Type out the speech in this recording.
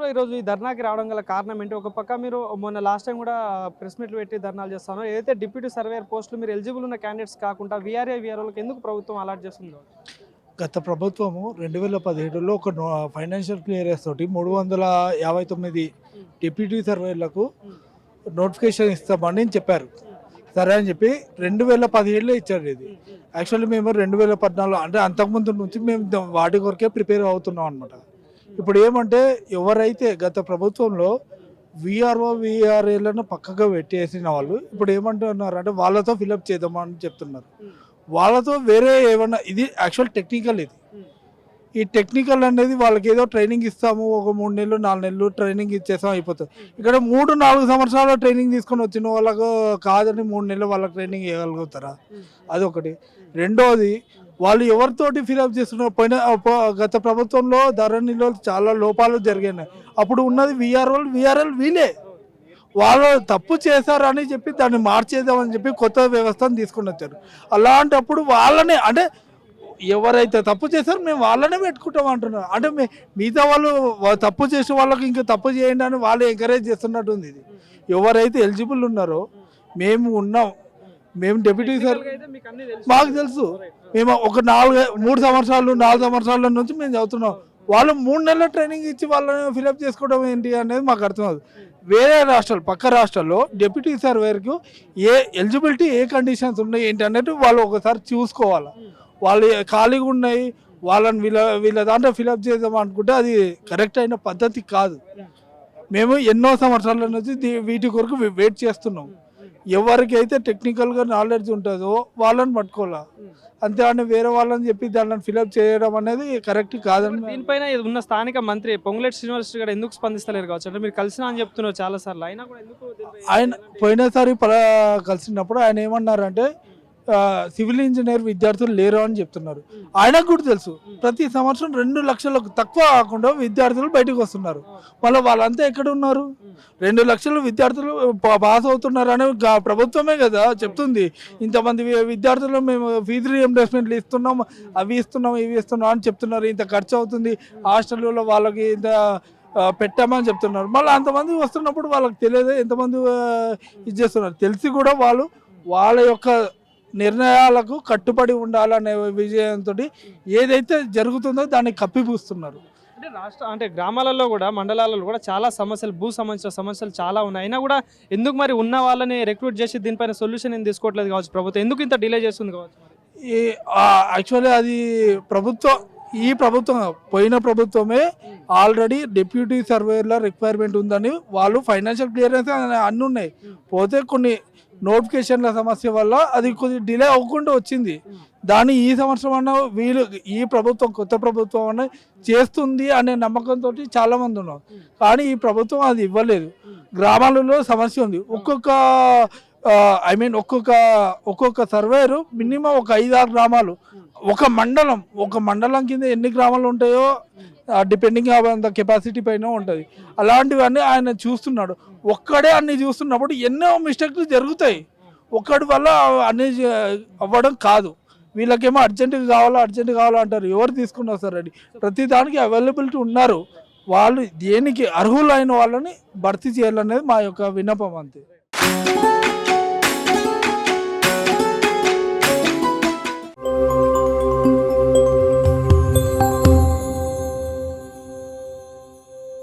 Bro ఈరోజు ఈ ధర్నాకి రావడం గల కారణం ఏంటి? ఒక పక్క మీరు మొన్న లాస్ట్ టైం కూడా ప్రెస్ మీట్లు పెట్టి ధర్నాలు చేస్తాను, ఏదైతే డిప్యూటీ సర్వేయర్ పోస్టులు మీరు ఎలిజిబుల్ ఉన్న క్యాండిడేట్స్ కాకుండా వీఆర్ఓలకు ఎందుకు ప్రభుత్వం అలాట్ చేస్తుందో? గత ప్రభుత్వము 2017లో ఒక ఫైనాన్షియల్ క్లియరెన్స్ తోటి 359 డిప్యూటీ సర్వేయర్లకు నోటిఫికేషన్ ఇస్తామని చెప్పారు. సరే అని చెప్పి 2017లో ఇచ్చారు. ఇది యాక్చువల్లీ మేము 2014 అంటే అంతకుముందు నుంచి మేము వాటి కొరకే ప్రిపేర్ అవుతున్నాం అనమాట. ఇప్పుడు ఏమంటే ఎవరైతే గత ప్రభుత్వంలో వీఆర్ఏలను పక్కగా పెట్టేసిన వాళ్ళు ఇప్పుడు ఏమంటున్నారు అంటే వాళ్ళతో ఫిలప్ చేద్దామని చెప్తున్నారు. వాళ్ళతో వేరే ఏమన్నా, ఇది యాక్చువల్ టెక్నికల్, ఇది ఈ టెక్నికల్ అనేది వాళ్ళకి ఏదో ట్రైనింగ్ ఇస్తాము, ఒక 3 నెలలు 4 నెలలు ట్రైనింగ్ ఇచ్చేస్తాం అయిపోతుంది. ఇక్కడ 3-4 సంవత్సరాల ట్రైనింగ్ తీసుకొని వచ్చిన వాళ్ళకు కాదని 3 నెలలు వాళ్ళకి ట్రైనింగ్ ఇవ్వగలుగుతారా? అదొకటి. రెండోది, వాళ్ళు ఎవరితోటి ఫిలప్ చేస్తున్నారు? గత ప్రభుత్వంలో ధరణిలో చాలా లోపాలు జరిగాయి. అప్పుడు ఉన్నది వీఆర్ఎల్ వీలే. వాళ్ళు తప్పు చేశారని చెప్పి దాన్ని మార్చేద్దామని చెప్పి కొత్త వ్యవస్థను తీసుకొని వచ్చారు. అలాంటప్పుడు వాళ్ళనే అంటే ఎవరైతే తప్పు చేశారో మేము వాళ్ళనే పెట్టుకుంటాం అంటున్నారు. అంటే మిగతా వాళ్ళు తప్పు చేసే వాళ్ళకి ఇంకా తప్పు చేయండి అని వాళ్ళు ఎంకరేజ్ చేస్తున్నట్టుంది. ఇది ఎవరైతే ఎలిజిబుల్ ఉన్నారో మేము ఉన్నాం, మేము డెప్యూటీ సార్ మాకు తెలుసు. మేము ఒక 3 సంవత్సరాలు 4 సంవత్సరాల నుంచి మేము చదువుతున్నాం. వాళ్ళు 3 నెలల ట్రైనింగ్ ఇచ్చి వాళ్ళని ఫిలప్ చేసుకోవడం ఏంటి అనేది మాకు అర్థమవుతుంది. వేరే రాష్ట్రాలు, పక్క రాష్ట్రాల్లో డెప్యూటీ సర్వేయర్కు ఏ ఎలిజిబిలిటీ, ఏ కండిషన్స్ ఉన్నాయి ఏంటి అన్నట్టు వాళ్ళు ఒకసారి చూసుకోవాలి. వాళ్ళు ఖాళీగా ఉన్నాయి, వాళ్ళని వీళ్ళ దాంట్లో ఫిలప్ చేద్దాం అనుకుంటే అది కరెక్ట్ అయిన పద్ధతి కాదు. మేము ఎన్నో సంవత్సరాల నుంచి వీటి కొరకు వెయిట్ చేస్తున్నాం. ఎవరికైతే టెక్నికల్గా నాలెడ్జ్ ఉంటుందో వాళ్ళని పట్టుకోవాలి, అంతేగాని వేరే వాళ్ళని చెప్పి దాన్ని ఫిలప్ చేయడం అనేది కరెక్ట్ కాదని. దీనిపైన ఉన్న స్థానిక మంత్రి పొంగులేటి శ్రీనివాస్ గారు ఎందుకు స్పందిస్తలేరు కావచ్చు? అంటే మీరు కలిసినా అని చెప్తున్నారు చాలా సార్లు, అయినా కూడా ఎందుకు? ఆయన పోయినసారి కలిసినప్పుడు ఆయన ఏమన్నారంటే సివిల్ ఇంజనీర్ విద్యార్థులు లేరు అని చెప్తున్నారు. ఆయనకు కూడా తెలుసు ప్రతి సంవత్సరం 2 లక్షలకు తక్కువ కాకుండా విద్యార్థులు బయటకు వస్తున్నారు. మళ్ళీ వాళ్ళంతా ఎక్కడ ఉన్నారు? 2 లక్షల విద్యార్థులు పాస్ అవుతున్నారు అనే ప్రభుత్వమే కదా చెప్తుంది. ఇంతమంది విద్యార్థులు మేము ఫీజు రీఎంబర్స్మెంట్లు ఇస్తున్నాం, అవి ఇస్తున్నాం, ఇవి ఇస్తున్నాం అని చెప్తున్నారు. ఇంత ఖర్చు అవుతుంది హాస్టల్లో వాళ్ళకి, ఇంత పెట్టామని చెప్తున్నారు. మళ్ళీ అంతమంది వస్తున్నప్పుడు వాళ్ళకి తెలియదు ఎంతమంది ఇది చేస్తున్నారు. తెలిసి కూడా వాళ్ళు వాళ్ళ యొక్క నిర్ణయాలకు కట్టుబడి ఉండాలనే విజయంతో ఏదైతే జరుగుతుందో దాన్ని కప్పిపూస్తున్నారు. అంటే గ్రామాలలో కూడా, మండలాలలో కూడా చాలా సమస్యలు, భూ సమస్యలు చాలా ఉన్నాయి. అయినా కూడా ఎందుకు మరి ఉన్న వాళ్ళని రిక్రూట్ చేసి దీనిపైన సొల్యూషన్ ఏం తీసుకోవట్లేదు కావచ్చు ప్రభుత్వం? ఎందుకు ఇంత డిలే చేస్తుంది కావచ్చు? యాక్చువల్లీ అది ఈ ప్రభుత్వం పోయిన ప్రభుత్వమే ఆల్రెడీ డిప్యూటీ సర్వేయర్ల రిక్వైర్మెంట్ ఉందని వాళ్ళు ఫైనాన్షియల్ క్లియరెన్స్ అన్నీ ఉన్నాయి. పోతే కొన్ని నోటిఫికేషన్ల సమస్య వల్ల అది కొద్దిగా డిలే అవ్వకుండా వచ్చింది. దాన్ని ఈ సంవత్సరం అన్న ఈ ప్రభుత్వం, కొత్త ప్రభుత్వం అన్న చేస్తుంది అనే నమ్మకంతో చాలామంది ఉన్నారు. కానీ ఈ ప్రభుత్వం అది ఇవ్వలేదు. గ్రామాలలో సమస్య ఉంది. ఒక్కొక్క సర్వేరు మినిమం ఒక 5-6 గ్రామాలు, ఒక మండలం కింద ఎన్ని గ్రామాలు ఉంటాయో డిపెండింగ్ ఆన్ ద కెపాసిటీ పైన ఉంటుంది. అలాంటివన్నీ ఆయన చూస్తున్నాడు. ఒక్కడే అన్ని చూస్తున్నప్పుడు ఎన్నో మిస్టేక్లు జరుగుతాయి. ఒక్కడి వల్ల అన్ని అవ్వడం కాదు. వీళ్ళకేమో అర్జెంటుగా కావాలా అంటారు. ఎవరు తీసుకుని వస్తారండి? ప్రతి దానికి అవైలబిలిటీ ఉన్నారు. వాళ్ళు దేనికి అర్హులైన వాళ్ళని భర్తీ చేయాలనేది మా యొక్క విన్నపం అంతే.